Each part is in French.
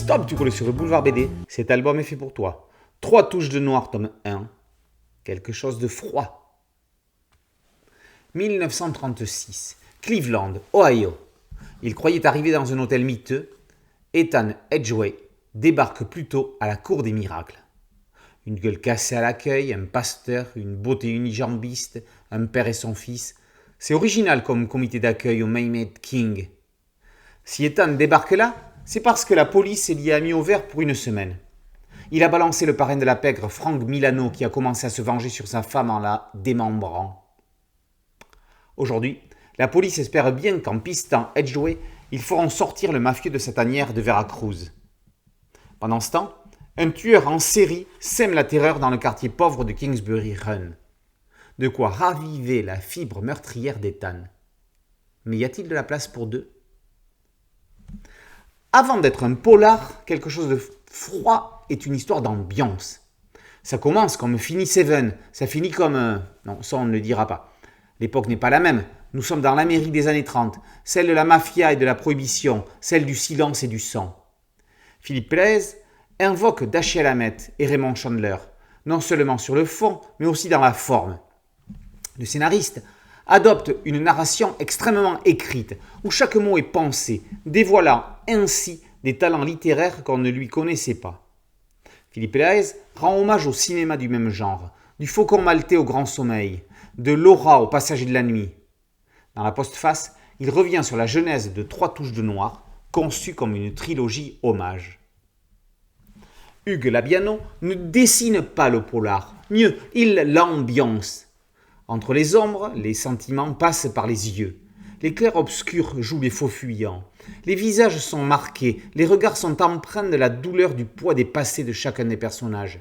stop, tu colles sur le boulevard BD, cet album est fait pour toi. 3 touches de noir, tome 1, quelque chose de froid. 1936, Cleveland, Ohio. Il croyait arriver dans un hôtel miteux. Ethan Edgway débarque plutôt à la cour des miracles. Une gueule cassée à l'accueil, un pasteur, une beauté unijambiste, un père et son fils. C'est original comme comité d'accueil au Maymead King. Si Ethan débarque là, c'est parce que la police l'y a mis au vert pour une semaine. Il a balancé le parrain de la pègre, Frank Milano, qui a commencé à se venger sur sa femme en la démembrant. Aujourd'hui, la police espère bien qu'en pistant Edgway, ils feront sortir le mafieux de sa tanière de Veracruz. Pendant ce temps, un tueur en série sème la terreur dans le quartier pauvre de Kingsbury Run. De quoi raviver la fibre meurtrière d'Ethan. Mais y a-t-il de la place pour deux ? Avant d'être un polar, quelque chose de froid est une histoire d'ambiance. Ça commence comme finit Seven, ça finit comme... Non, ça on ne le dira pas. L'époque n'est pas la même. Nous sommes dans l'Amérique des années 30, celle de la mafia et de la prohibition, celle du silence et du sang. Philippe Pélez invoque Dashiell Hammett et Raymond Chandler, non seulement sur le fond, mais aussi dans la forme. Le scénariste adopte une narration extrêmement écrite, où chaque mot est pensé, dévoilant ainsi des talents littéraires qu'on ne lui connaissait pas. Philippe Pélez rend hommage au cinéma du même genre, du Faucon maltais au Grand Sommeil, de Laura au Passager de la nuit. Dans la postface, il revient sur la genèse de 3 touches de noir, conçue comme une trilogie hommage. Hugues Labiano ne dessine pas le polar, mieux, il l'ambiance. Entre les ombres, les sentiments passent par les yeux. Les clairs-obscurs jouent les faux fuyants. Les visages sont marqués, les regards sont empreints de la douleur du poids des passés de chacun des personnages.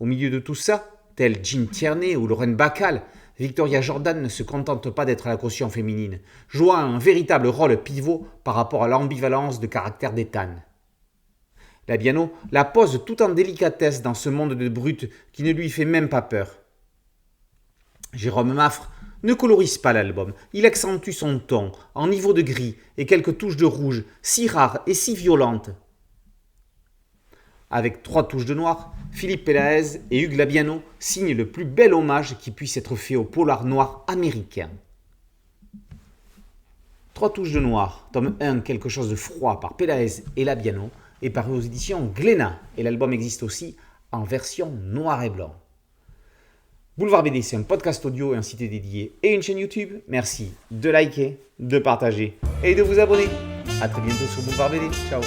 Au milieu de tout ça, tel Jean Tierney ou Lorraine Bacall, Victoria Jordan ne se contente pas d'être la caution féminine, jouant un véritable rôle pivot par rapport à l'ambivalence de caractère d'Ethan. Labiano la pose tout en délicatesse dans ce monde de brutes qui ne lui fait même pas peur. Jérôme Maffre ne colorise pas l'album, il accentue son ton en niveau de gris et quelques touches de rouge, si rares et si violentes. Avec 3 touches de noir, Philippe Pélez et Hugues Labiano signent le plus bel hommage qui puisse être fait au polar noir américain. 3 touches de noir, tome 1, quelque chose de froid par Pélez et Labiano, est paru aux éditions Glénat, et l'album existe aussi en version noir et blanc. Boulevard BD, c'est un podcast audio et un site dédié et une chaîne YouTube. Merci de liker, de partager et de vous abonner. A très bientôt sur Boulevard BD. Ciao.